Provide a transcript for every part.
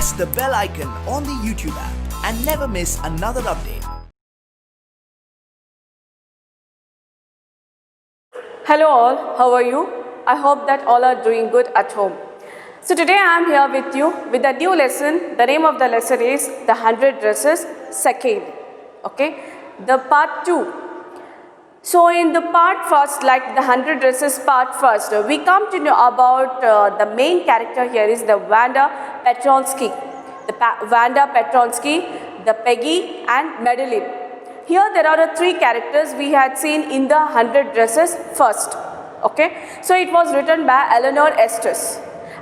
press the bell icon on the YouTube app and never miss another update. Hello all, how are you? I hope that all are doing good at home. So today I am here with you with a new lesson. The name of the lesson is The 100 Dresses Second. Okay, the part 2. So in the part first, like the 100 Dresses part first, we come to know about the main character here is the Wanda Petronsky. Wanda Petronsky, the Peggy and Madeline. Here there are three characters we had seen in the 100 Dresses first. Okay, so it was written by Eleanor Estes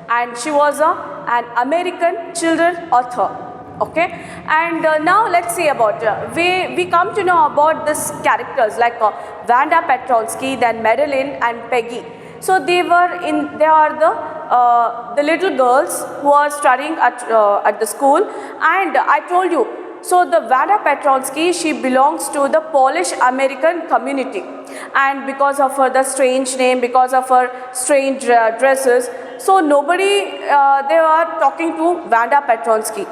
and she was an American children author. Okay, and now let's see about we come to know about this characters like Wanda Petronsky, then Madeline and Peggy. So they are the little girls who are studying at the school, and I told you. So the Wanda Petronsky, she belongs to the Polish American community, and because of her the strange name, because of her strange dresses, so nobody they are talking to Wanda Petronsky.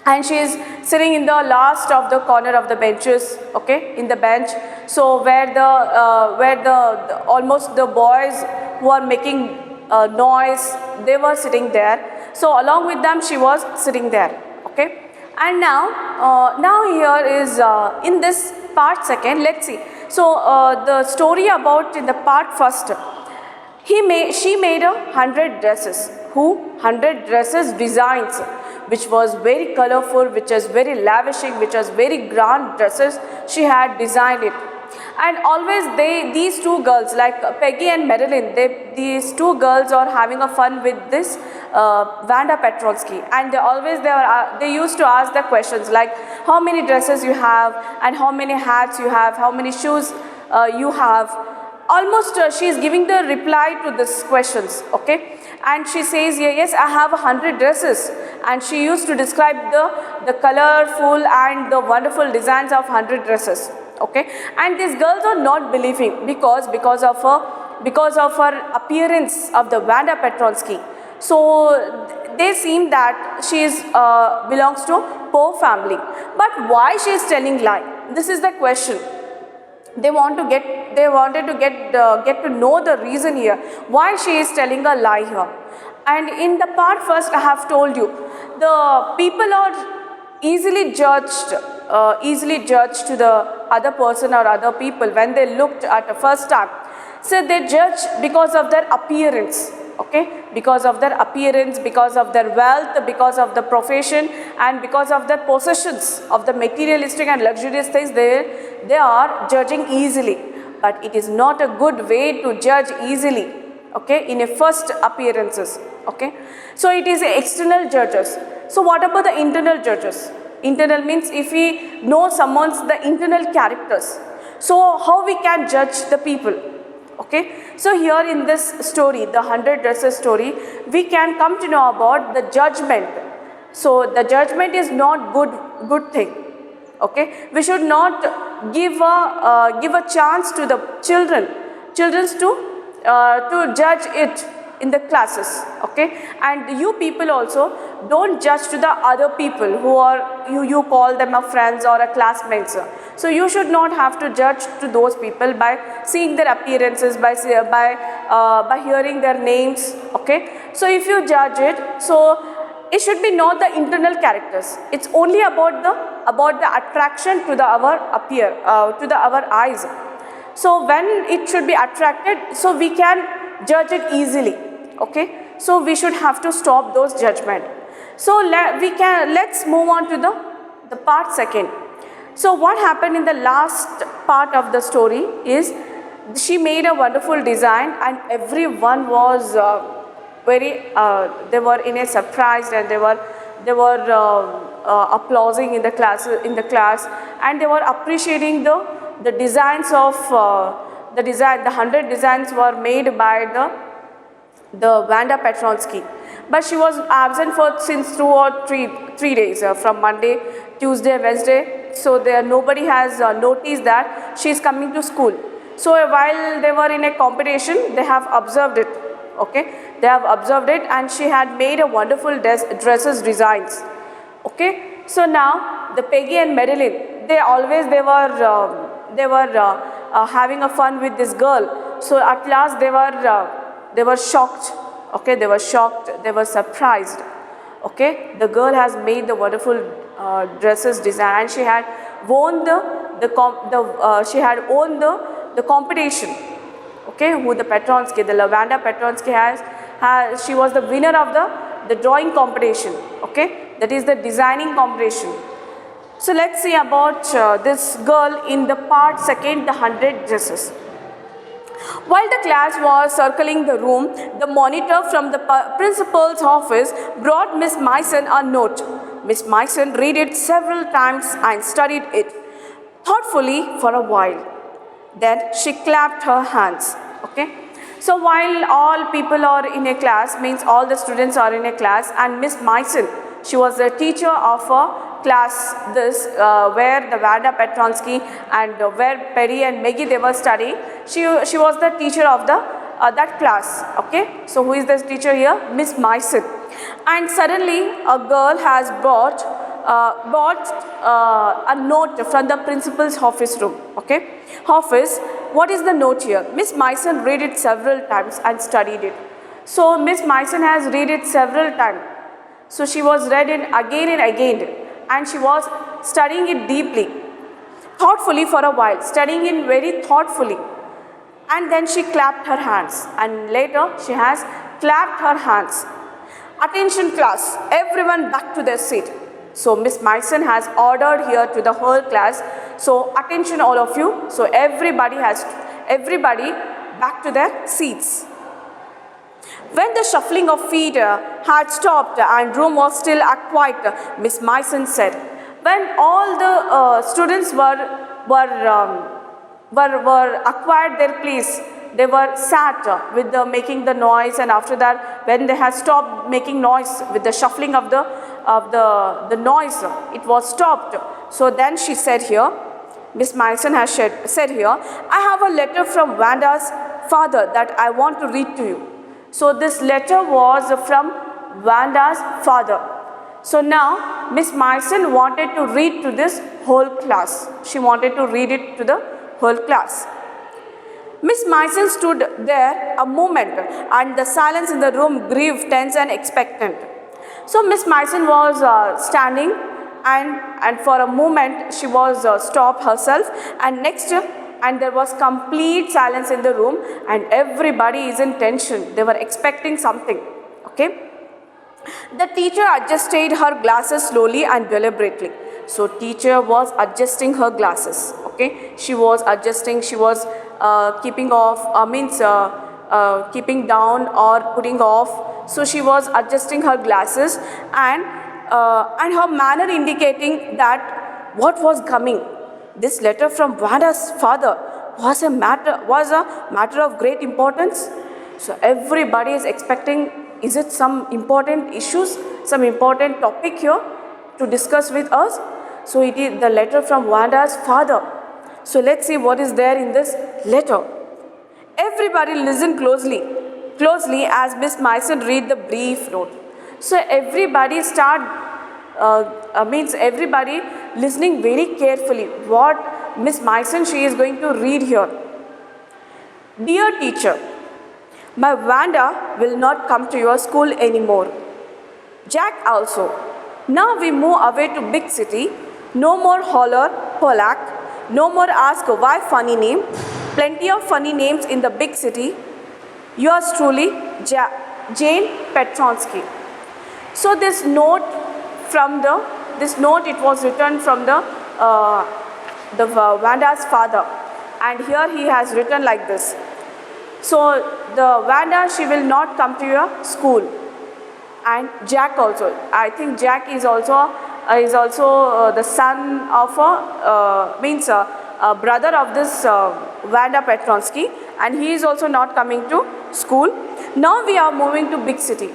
And she is sitting in the last of the corner of the benches, okay, in the bench. So where the almost the boys who are making noise, they were sitting there. So along with them, she was sitting there, okay. And now here is in this part second. Let's see. So the story about in the part first. She made 100 dresses. 100 dresses designs, which was very colorful, which was very lavishing, which was very grand dresses. She had designed it, and always these two girls like Peggy and Madeline, these two girls are having a fun with this Wanda Petronsky, and they used to ask the questions like how many dresses you have, and how many hats you have, how many shoes you have. Almost she is giving the reply to these questions, okay, and she says, yes, I have 100 dresses, and she used to describe the colorful and the wonderful designs of 100 dresses, okay. And these girls are not believing because of her appearance of the Wanda Petronsky. So they seem that she is belongs to poor family, but why she is telling lie? This is the question. They wanted to get to know the reason here, why she is telling a lie here. And in the part first, I have told you, the people are easily judged to the other person or other people when they looked at the first time. So they judge because of their appearance, okay, because of their appearance, because of their wealth, because of the profession, and because of their possessions of the materialistic and luxurious things. They are judging easily, but it is not a good way to judge easily, okay, in a first appearances, okay. So it is external judges. So what about the internal judges? Internal means if we know the internal characters, so how we can judge the people, okay. So here in this story, the 100 dresses story, we can come to know about the judgment. So the judgment is not good thing, okay. We should not give a chance to the children to judge it in the classes, okay. And you people also don't judge to the other people who are you call them a friends or a classmates. So you should not have to judge to those people by seeing their appearances, by hearing their names, okay. So if you judge it, so it should be not the internal characters. It's only about the attraction to our eyes. So when it should be attracted, so we can judge it easily, okay. So we should have to stop those judgment. So let's move on to the part second. So what happened in the last part of the story is she made a wonderful design, and everyone was they were in a surprise, and they were applauding in the class, and they were appreciating the designs of the 100 designs were made by the Wanda Petronsky. But she was absent since 2 or 3 days, from Monday, Tuesday, Wednesday. So nobody has noticed that she is coming to school. So while they were in a competition, they have observed it. Okay, they have observed it, and she had made a wonderful dresses designs. Okay, so now the Peggy and Marilyn, they were having a fun with this girl. So at last they were shocked. Okay, they were shocked. They were surprised. Okay, the girl has made the wonderful dresses design, and she had won she had won the competition. Okay, who the Petronsky, the Lavanda Petronsky she was the winner of the drawing competition. Okay, that is the designing competition. So let's see about this girl in the part second, the 100 dresses. While the class was circling the room, the monitor from the principal's office brought Miss Myson a note. Miss Myson read it several times and studied it thoughtfully for a while. Then she clapped her hands. Okay. So while all people are in a class, means all the students are in a class, and Miss Myson, she was the teacher of a class where the Vanda Petronsky and where Perry and Maggie they were studying. She was the teacher of that class. Okay. So who is this teacher here? Miss Myson. And suddenly a girl has brought a note from the principal's office room. Okay, office. What is the note here? Miss Myson read it several times and studied it. So Miss Myson has read it several times. So she was read it again and again, and she was studying it deeply, thoughtfully for a while, studying it very thoughtfully. And then she clapped her hands, and later she has clapped her hands. Attention class, everyone back to their seat. So Miss Myson has ordered here to the whole class. So attention all of you. So everybody back to their seats. When the shuffling of feet had stopped and room was still quiet, Miss Myson said, when all the students were acquired their place, they were sat with making the noise, and after that, when they had stopped making noise with the shuffling of the noise, it was stopped. So then she said here, Miss Myson has said here, I have a letter from Vanda's father that I want to read to you. So this letter was from Vanda's father. So now Miss Myson wanted to read to this whole class. She wanted to read it to the whole class. Miss Myson stood there a moment, and the silence in the room grew tense and expectant. So Miss Myson was standing, and for a moment she was stopped herself, and there was complete silence in the room, and everybody is in tension. They were expecting something. Okay. The teacher adjusted her glasses slowly and deliberately. So teacher was adjusting her glasses. Okay, she was adjusting. She was keeping off. Keeping down or putting off. So she was adjusting her glasses, and her manner indicating that what was coming. This letter from Vanda's father was a matter of great importance. So everybody is expecting. Is it some important issues, some important topic here to discuss with us? So it is the letter from Vanda's father. So let's see what is there in this letter. Everybody listen closely as Miss Myson read the brief note. So everybody everybody listening very carefully what Miss Myson she is going to read here. Dear teacher, my Vanda will not come to your school anymore. Jack also. Now we move away to big city. No more holler, Polak. No more ask why funny name. Plenty of funny names in the big city. Yours truly, Jane Petronsky. So this note it was written from the Vanda's father, and here he has written like this. So the Vanda she will not come to your school, and Jack also. I think Jack is also the son of a brother of this Vanda Petronsky, and he is also not coming to school. Now we are moving to big city.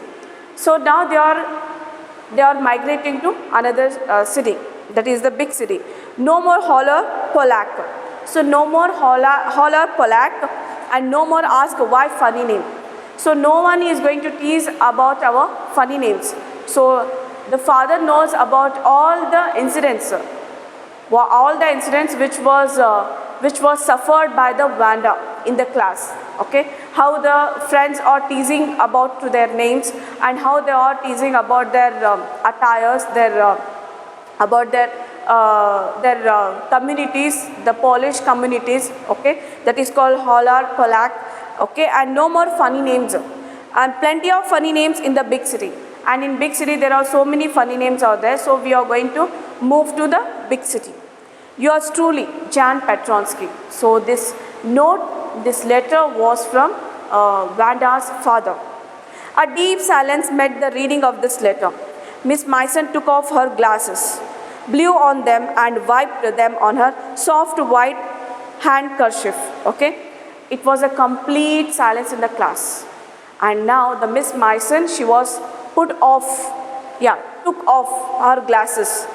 So now they are migrating to another city, that is the big city. No more holler Polak. So no more holler Polak, and no more ask why funny name. So no one is going to tease about our funny names. So the father knows about all the incidents, all the incidents which was suffered by the Vanda in the class. Okay, how the friends are teasing about to their names, and how they are teasing about their attires, about their communities, the Polish communities. Okay, that is called Holar, Polak. Okay, and no more funny names, and plenty of funny names in the big city. And in big city there are so many funny names out there. So we are going to move to the big city. Yours truly, Jan Petronsky. So this note, this letter was from Vanda's father. A deep silence met the reading of this letter. Miss Myson took off her glasses, blew on them and wiped them on her soft white handkerchief. Okay, it was a complete silence in the class. And now the Miss Myson, she was took off her glasses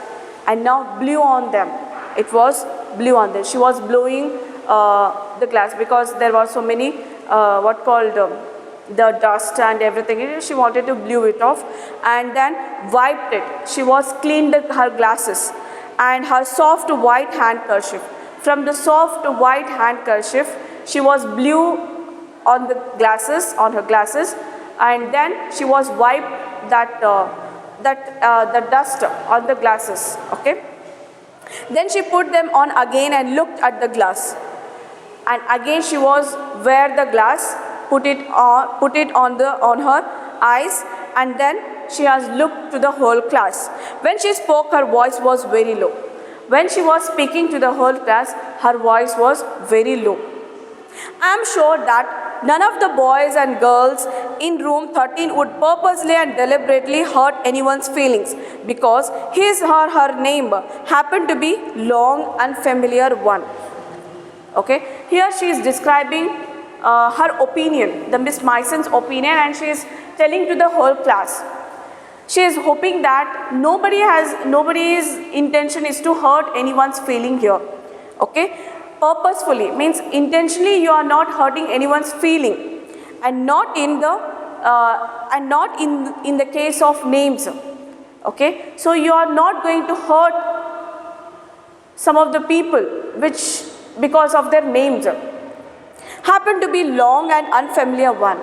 and now blew on them. It was blew on them. She was blowing the glass because there were so many the dust and everything. She wanted to blow it off and then wiped it. She was cleaned her glasses and her soft white handkerchief. From the soft white handkerchief, she was blew on the glasses, on her glasses, and then she was wiped the dust on the glasses. Okay. Then she put them on again and looked at the glass. And again she was wear the glass, put it on her eyes, and then she has looked to the whole class. When she spoke, her voice was very low. When she was speaking to the whole class, her voice was very low. I am sure that none of the boys and girls in room 13 would purposely and deliberately hurt anyone's feelings because his or her name happened to be long and familiar one. Okay, here she is describing her opinion, the Miss Myson's opinion, and she is telling to the whole class. She is hoping that nobody's intention is to hurt anyone's feeling here. Okay, purposefully means intentionally you are not hurting anyone's feeling, and not in the case of names. Okay, so you are not going to hurt some of the people which because of their names happen to be long and unfamiliar one.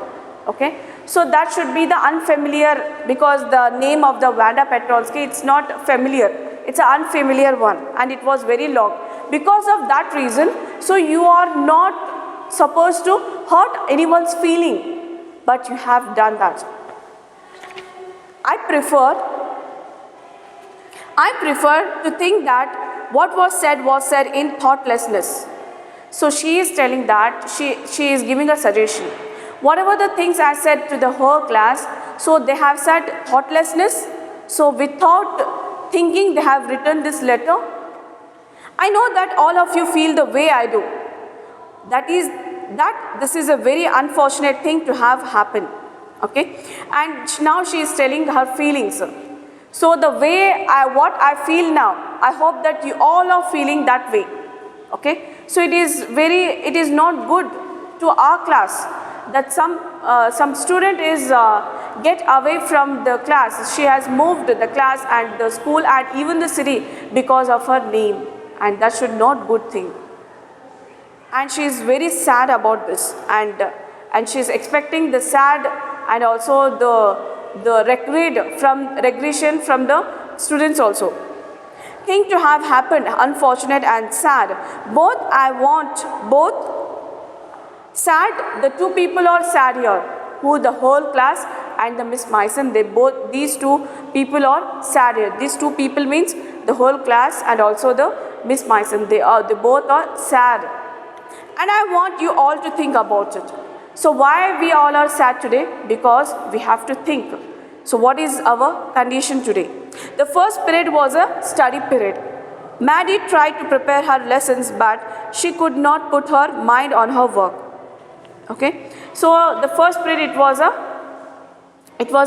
Okay, so that should be the unfamiliar, because the name of the Vanda Petronsky, it's not familiar, it's an unfamiliar one and it was very long. Because of that reason, so you are not supposed to hurt anyone's feeling, but you have done that. I prefer to think that what was said in thoughtlessness. So she is telling that she is giving a suggestion. Whatever the things I said to the whole class, so they have said thoughtlessness. So without thinking, they have written this letter. I know that all of you feel the way I do. That this is a very unfortunate thing to have happen. Okay, and now she is telling her feelings. So the way what I feel now, I hope that you all are feeling that way. Okay, so it is not good to our class that some student is get away from the class. She has moved the class and the school and even the city because of her name, and that should not good thing. And she is very sad about this, and she is expecting the sad and also the regression from the students also. Thing to have happened, unfortunate and sad. Both sad. The two people are sad here, who the whole class and the Miss Myson. These two people are sad here. These two people means the whole class and also the Miss Myson. They both are sad. And I want you all to think about it. So why we all are sad today? Because we have to think. So what is our condition today? The first period was a study period. Maddie tried to prepare her lessons, but she could not put her mind on her work. Okay, so the first period it was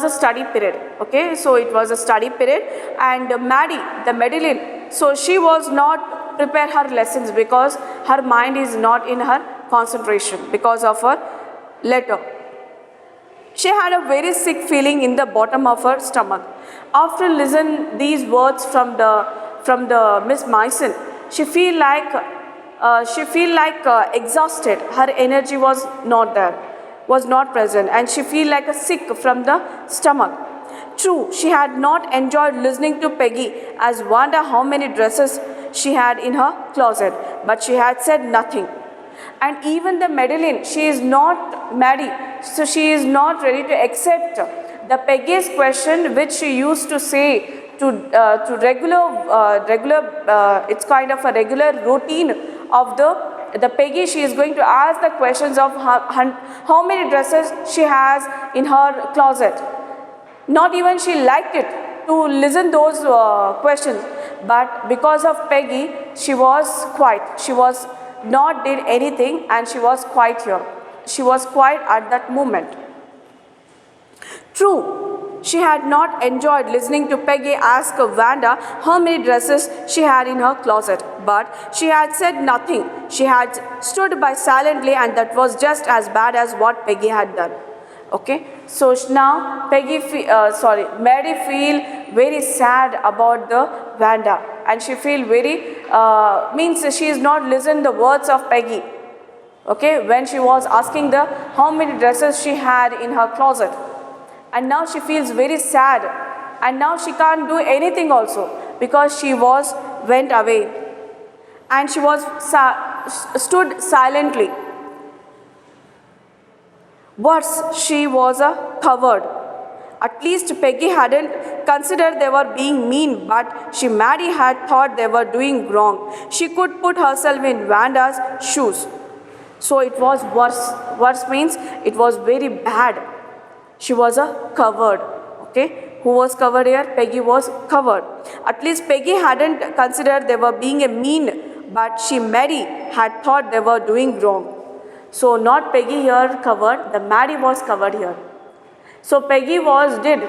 a study period. Okay, so it was a study period, and Maddie, the Madeline, so she was not prepare her lessons because her mind is not in her concentration because of her letter. She had a very sick feeling in the bottom of her stomach. After listening these words from the Miss Mason, she feel like exhausted. Her energy was not there, was not present, and she feel like a sick from the stomach. True, she had not enjoyed listening to Peggy as wonder how many dresses she had in her closet, but she had said nothing. And even the Madeline, she is not married, so she is not ready to accept the Peggy's question, which she used to say to regular. It's kind of a regular routine of the Peggy. She is going to ask the questions of how many dresses she has in her closet. Not even she liked it to listen those questions, but because of Peggy, she was quiet. She was not did anything, and she was quiet here. She was quiet at that moment. True, she had not enjoyed listening to Peggy ask Wanda how many dresses she had in her closet, but she had said nothing. She had stood by silently, and that was just as bad as what Peggy had done. Okay, so now Mary feel very sad about the Wanda, and she feel very means she is not listen the words of Peggy. Okay, when she was asking the how many dresses she had in her closet, and now she feels very sad, and now she can't do anything also because she was went away, and she was stood silently. Worse, she was a coward. At least Peggy hadn't considered they were being mean, but Mary had thought they were doing wrong. She could put herself in Wanda's shoes. So it was worse. Worse means it was very bad. She was a coward. Okay? Who was covered here? Peggy was covered. At least Peggy hadn't considered they were being a mean, but Mary had thought they were doing wrong. So not Peggy here covered, the Mary was covered here. So Peggy did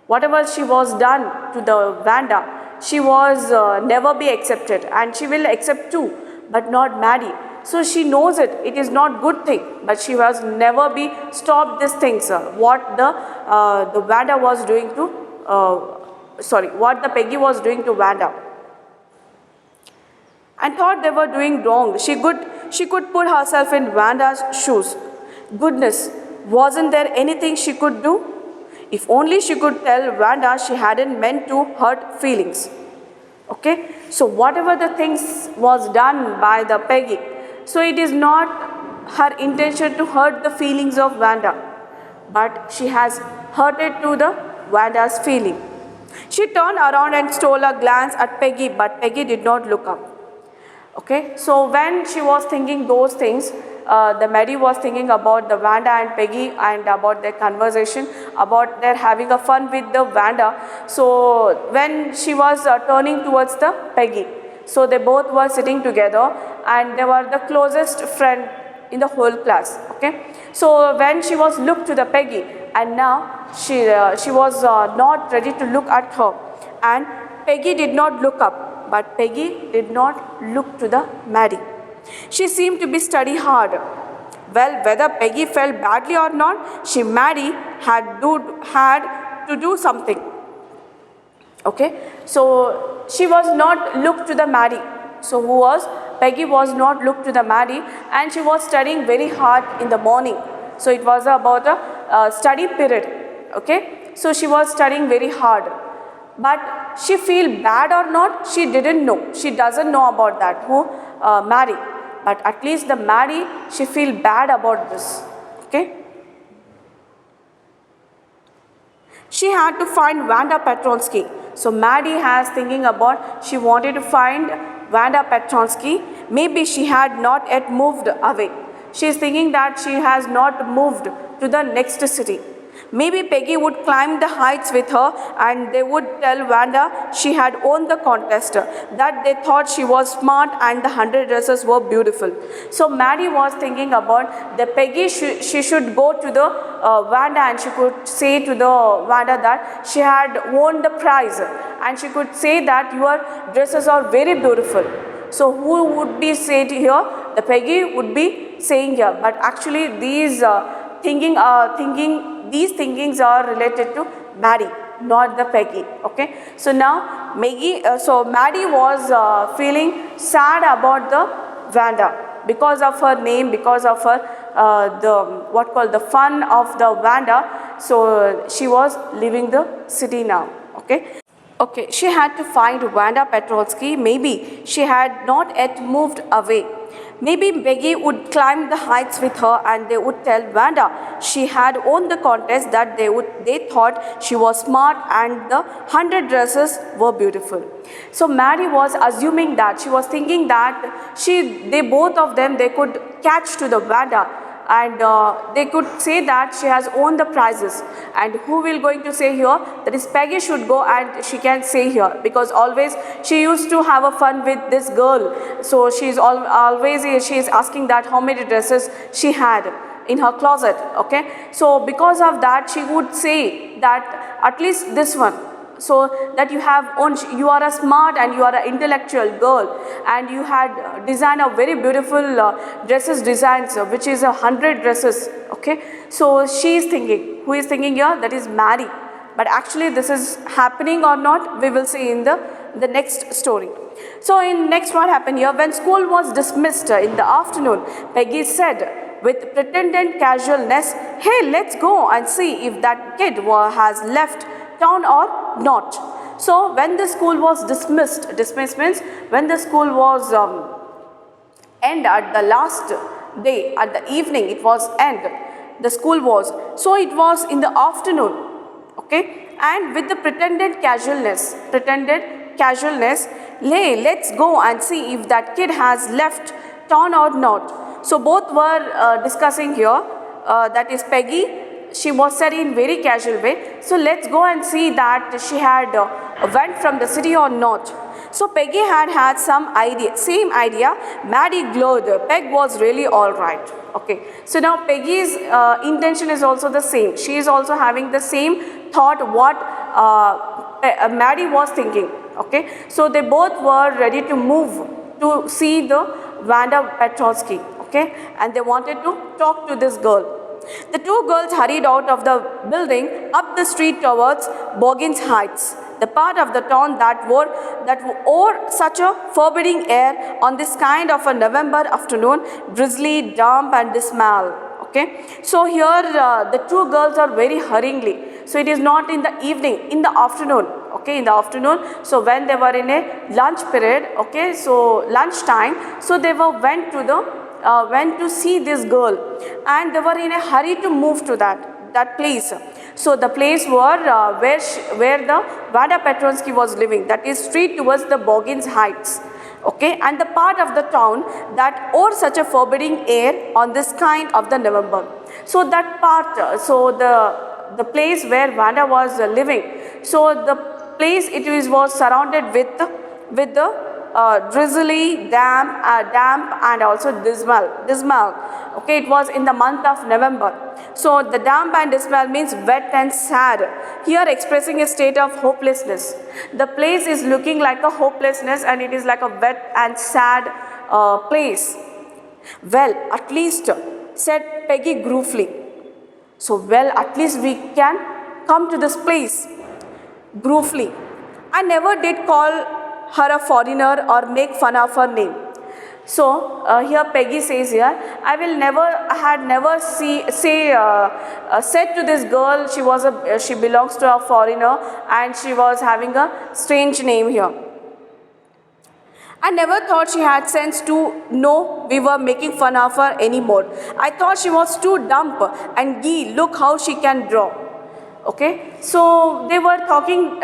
whatever she was done to the Wanda, she was never be accepted, and she will accept too, but not Mary. So she knows it is not good thing, but she was never be stopped these things. What the Wanda was doing to, what the Peggy was doing to Wanda, and thought they were doing wrong. She could put herself in Wanda's shoes. Goodness, wasn't there anything she could do? If only she could tell Wanda she hadn't meant to hurt feelings. Okay, so whatever the things was done by the Peggy, so it is not her intention to hurt the feelings of Wanda, but she has hurted to the Wanda's feeling. She turned around and stole a glance at Peggy, but Peggy did not look up. Okay, so when she was thinking those things, the Mary was thinking about the Wanda and Peggy and about their conversation, about their having a fun with the Wanda. So when she was turning towards the Peggy, so they both were sitting together and they were the closest friend in the whole class. Okay, so when she was looked to the Peggy, and now she was not ready to look at her, and Peggy did not look up. But Peggy did not look to the Mary. She seemed to be studying hard. Well, whether Peggy felt badly or not, Mary had to do something. Okay, so she was not looked to the Mary. So Peggy was not looked to the Mary, and she was studying very hard in the morning. So it was about a study period. Okay, so she was studying very hard. But she feel bad or not, she didn't know. She doesn't know about that, Mary. But at least the Mary, she feel bad about this. Okay. She had to find Wanda Petronsky. So Mary has thinking about, she wanted to find Wanda Petronsky. Maybe she had not yet moved away. She is thinking that she has not moved to the next city. Maybe Peggy would climb the heights with her, and they would tell Wanda she had won the contest, that they thought she was smart and the 100 dresses were beautiful. So Mary was thinking about the Peggy, she should go to the Wanda, and she could say to the Wanda that she had won the prize, and she could say that your dresses are very beautiful. So who would be said here? The Peggy would be saying here, but actually these thinking these thinkings are related to Maddie, not the Peggy. Okay, so now Maddie was feeling sad about the Wanda because of her name, because of her the fun of the Wanda. So she was leaving the city now. Okay, she had to find Wanda Petronsky. Maybe she had not yet moved away. Maybe Peggy would climb the heights with her and they would tell Wanda she had won the contest, that they thought she was smart and the 100 dresses were beautiful. So Maddie was assuming that, she was thinking that they both of them, they could catch to the Wanda, and they could say that she has won the prizes. And who will going to say here? That is Peggy should go and she can say here, because always she used to have a fun with this girl. So she is asking that how many dresses she had in her closet. Okay, so because of that she would say that at least this one, so that you are a smart and you are an intellectual girl, and you had designed a very beautiful dresses designs, which is 100 dresses. Okay, so she is thinking, who is thinking here? That is Maddie. But actually this is happening or not, we will see in the next story. So in next, what happened here? When school was dismissed in the afternoon, Peggy said with pretended casualness, "Hey, let's go and see if that kid has left town or not." So when the school was dismissed means when the school was end at the last day, at the evening it was end, the school was, so it was in the afternoon. Okay, and with the pretended casualness, let's go and see if that kid has left town or not. So both were discussing here, that is Peggy, she was said in very casual way, so let's go and see that she had went from the city or not. So Peggy had same idea. Maddie glowed. Peg was really all right. Okay, so now Peggy's intention is also the same. She is also having the same thought what Maddie was thinking. Okay, so they both were ready to move to see the Wanda Petronsky. Okay, and they wanted to talk to this girl. The two girls hurried out of the building up the street towards Boggins Heights, the part of the town that wore such a forbidding air on this kind of a November afternoon, drizzly, damp and dismal. Okay, so here the two girls are very hurriedly. So it is not in the evening, in the afternoon. Okay, in the afternoon. So when they were in a lunch period, okay, so lunch time, so they went to see this girl, and they were in a hurry to move to that place. So the place were where the Wanda Petronsky was living, that is street towards the Boggins Heights. Okay, and the part of the town that wore such a forbidding air on this kind of the November. So that part, so the place where Wanda was living, so the place was surrounded with the drizzly, damp and also dismal. Okay, it was in the month of November. So the damp and dismal means wet and sad. Here expressing a state of hopelessness. The place is looking like a hopelessness, and it is like a wet and sad place. Well, at least, said Peggy gruffly. So, well, at least we can come to this place. Gruffly. I never did call her a foreigner or make fun of her name. So here Peggy says here, I had never said to this girl she belongs to a foreigner and she was having a strange name here. I never thought she had sense to know we were making fun of her anymore. I thought she was too dumb, and gee, look how she can draw. Okay, so they were talking,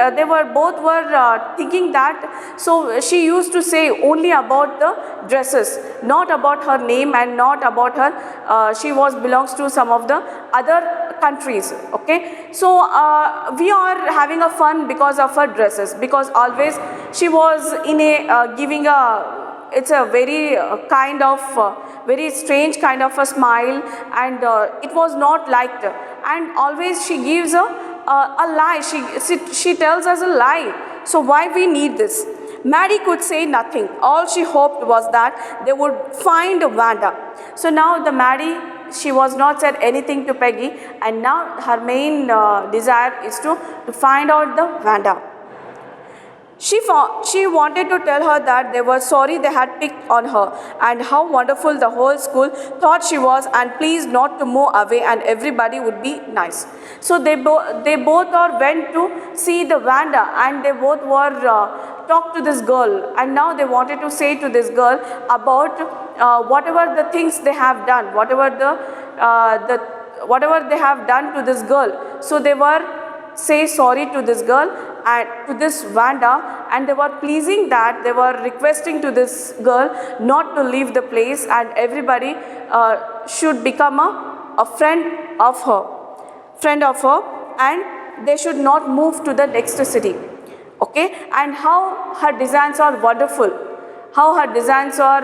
both were thinking that, so she used to say only about the dresses, not about her name and not about her, she belongs to some of the other countries. Okay, so we are having a fun because of her dresses, because always she was in it's a very kind of very strange kind of a smile, and it was not liked, and always she gives a lie, she tells us a lie. So why we need this? Maddie could say nothing. All she hoped was that they would find Wanda. So now the Maddie she was not said anything to Peggy, and now her main desire is to find out the Wanda. She wanted to tell her that they were sorry they had picked on her, and how wonderful the whole school thought she was, and pleased not to move away and everybody would be nice. So they both went to see the Wanda, and they both were talked to this girl, and now they wanted to say to this girl about whatever the things they have done, whatever they have done to this girl. So they were say sorry to this girl and to this Wanda, and they were pleasing that they were requesting to this girl not to leave the place, and everybody should become a friend of her, and they should not move to the next city. Okay, and how her designs are wonderful, how her designs are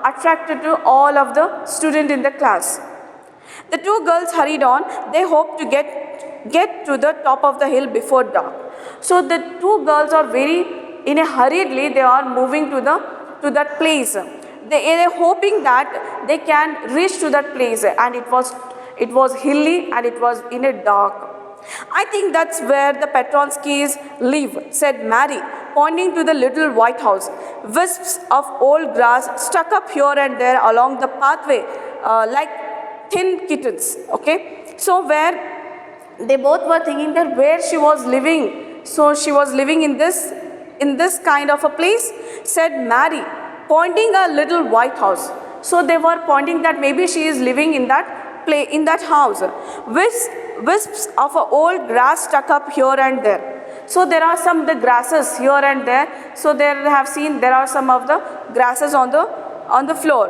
attracted to all of the students in the class. The two girls hurried on. They hoped to get to the top of the hill before dark. So the two girls are hurriedly they are moving to that place. They are hoping that they can reach to that place, and it was hilly and it was in a dark. I think that's where the Petronskis live, said Mary, pointing to the little white house. Wisps of old grass stuck up here and there along the pathway like thin kittens. Okay, so where they both were thinking that where she was living. So she was living in this kind of a place, said Mary, pointing a little white house. So they were pointing that maybe she is living in that house. Wisps of old grass stuck up here and there. So there are some the grasses here and there. So there are some of the grasses on the floor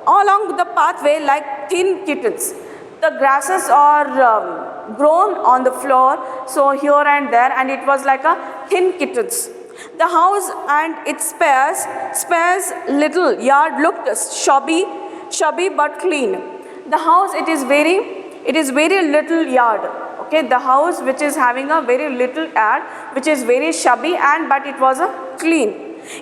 along the pathway like thin kittens. The grasses are grown on the floor, so here and there, and it was like a thin kittens. The house and its sparse little yard looked shabby but clean. The house, it is very little yard. Okay, the house which is having a very little yard, which is very shabby, but it was a clean.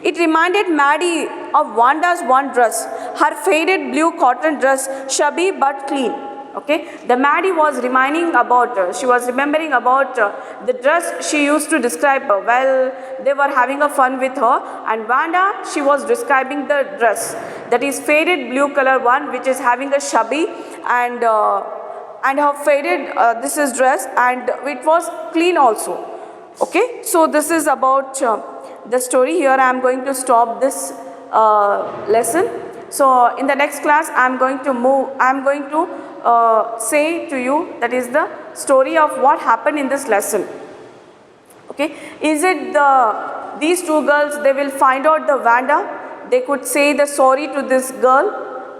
It reminded Maddie of Wanda's one dress, her faded blue cotton dress, shabby but clean. Okay, the Maddie was remembering about the dress she used to describe her. Well, they were having a fun with her, and Wanda, she was describing the dress, that is faded blue color one, which is having a shabby and her faded this is dress, and it was clean also. Okay, so this is about the story. Here I am going to stop this lesson. So in the next class I am going to say to you, that is the story of what happened in this lesson. Okay, is it these two girls, they will find out the Wanda, they could say the sorry to this girl,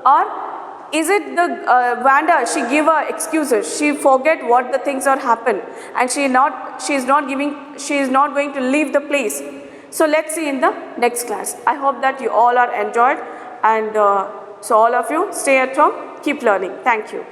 or is it the Wanda, she give her excuses, she forget what the things are happened, and she is not going to leave the place. So let's see in the next class. I hope that you all are enjoyed, and so all of you stay at home, keep learning. Thank you.